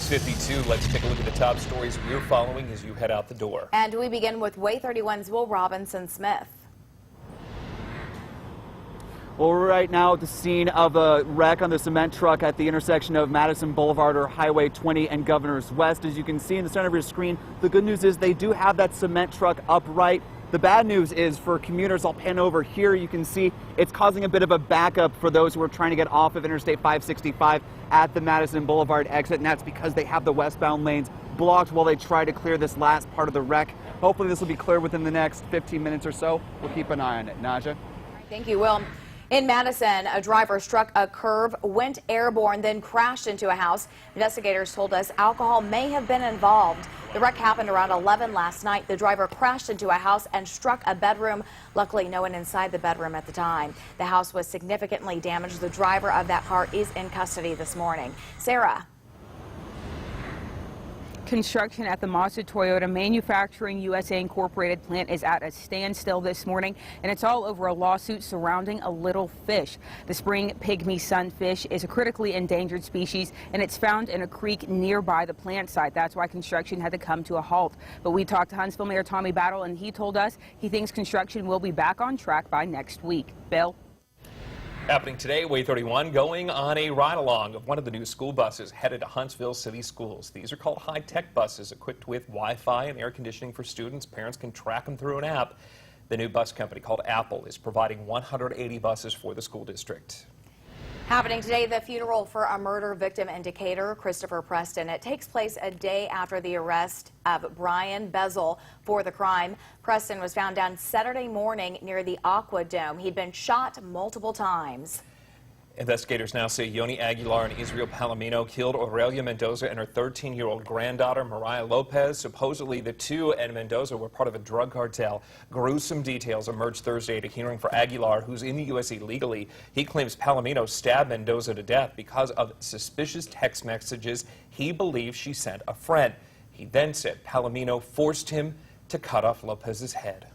6:52. Let's take a look at the top stories we're following as you head out the door. And we begin with WAAY 31's Will Robinson-Smith. Well, we're right now at the scene of a wreck on the cement truck at the intersection of Madison Boulevard or Highway 20 and Governor's West. As you can see in the center of your screen, the good news is they do have that cement truck upright. The bad news is for commuters, I'll pan over here, you can see it's causing a bit of a backup for those who are trying to get off of Interstate 565 at the Madison Boulevard exit, and that's because they have the westbound lanes blocked while they try to clear this last part of the wreck. Hopefully this will be clear within the next 15 minutes or so. We'll keep an eye on it. Naja? Thank you, Will. In Madison, a driver struck a curb, went airborne, then crashed into a house. Investigators told us alcohol may have been involved. The wreck happened around 11 last night. The driver crashed into a house and struck a bedroom. Luckily, no one inside the bedroom at the time. The house was significantly damaged. The driver of that car is in custody this morning. Sarah. Construction at the Mazda Toyota Manufacturing USA Incorporated plant is at a standstill this morning, and it's all over a lawsuit surrounding a little fish. The spring pygmy sunfish is a critically endangered species, and it's found in a creek nearby the plant site. That's why construction had to come to a halt. But we talked to Huntsville Mayor Tommy Battle, and he told us he thinks construction will be back on track by next week. Bill? Happening today, WAAY 31 going on a ride-along of one of the new school buses headed to Huntsville City Schools. These are called high-tech buses equipped with Wi-Fi and air conditioning for students. Parents can track them through an app. The new bus company called Apple is providing 180 buses for the school district. Happening today, the funeral for a murder victim in Decatur, Christopher Preston. It takes place a day after the arrest of Brian Bezel for the crime. Preston was found down Saturday morning near the Aqua Dome. He'd been shot multiple times. Investigators now say Yoni Aguilar and Israel Palomino killed Aurelia Mendoza and her 13-year-old granddaughter, Mariah Lopez. Supposedly, the two and Mendoza were part of a drug cartel. Gruesome details emerged Thursday at a hearing for Aguilar, who's in the U.S. illegally. He claims Palomino stabbed Mendoza to death because of suspicious text messages he believes she sent a friend. He then said Palomino forced him to cut off Lopez's head.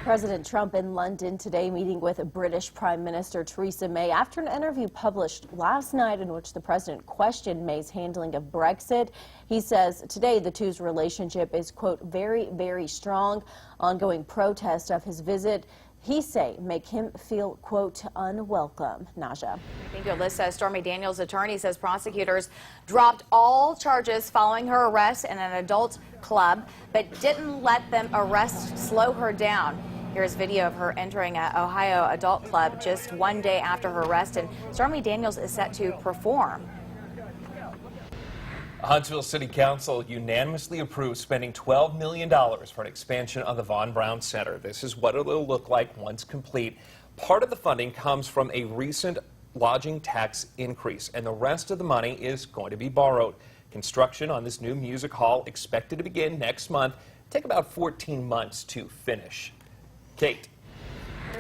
President Trump in London today meeting with British Prime Minister Theresa May after an interview published last night in which the president questioned May's handling of Brexit. He says today the two's relationship is, quote, very, very strong. Ongoing protest of his visit, he say, make him feel, quote, unwelcome. Naja. Thank you, Alyssa. Stormy Daniels' attorney says prosecutors dropped all charges following her arrest in an adult club, but didn't let them slow her down. Here's video of her entering an Ohio adult club just one day after her arrest, and Stormy Daniels is set to perform. Huntsville City Council unanimously approved spending $12 million for an expansion of the Von Braun Center. This is what it will look like once complete. Part of the funding comes from a recent lodging tax increase, and the rest of the money is going to be borrowed. Construction on this new music hall expected to begin next month. Take about 14 months to finish. Kate.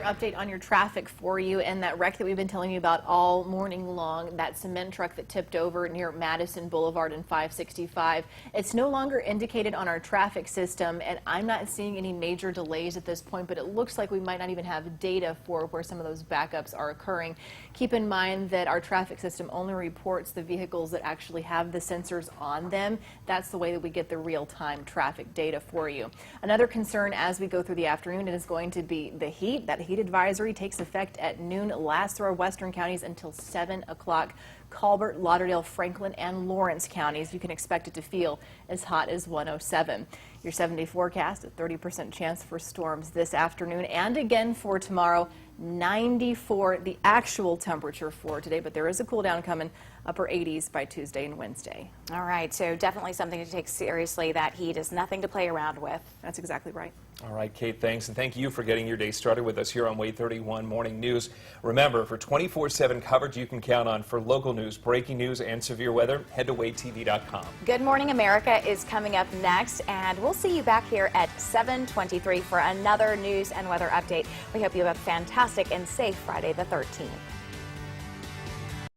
Update on your traffic for you, and that wreck that we've been telling you about all morning long, that cement truck that tipped over near Madison Boulevard and 565. It's no longer indicated on our traffic system, and I'm not seeing any major delays at this point, but it looks like we might not even have data for where some of those backups are occurring. Keep in mind that our traffic system only reports the vehicles that actually have the sensors on them. That's the way that we get the real-time traffic data for you. Another concern as we go through the afternoon is going to be the heat. That heat advisory takes effect at noon, lasts through our western counties until 7 o'clock. Colbert, Lauderdale, Franklin, and Lawrence counties, you can expect it to feel as hot as 107. Your 7-day forecast, a 30% chance for storms this afternoon and again for tomorrow. 94 the actual temperature for today, but there is a cool down coming, upper 80s by Tuesday and Wednesday. All right, so definitely something to take seriously. That heat is nothing to play around with. That's exactly right. All right, Kate, thanks, and thank you for getting your day started with us here on WAAY 31 Morning News. Remember, for 24/7 coverage you can count on for local news, breaking news, and severe weather, head to WAAYTV.com. Good Morning America is coming up next, and we'll see you back here at 7:23 for another news and weather update. We hope you have a fantastic and safe Friday the 13th.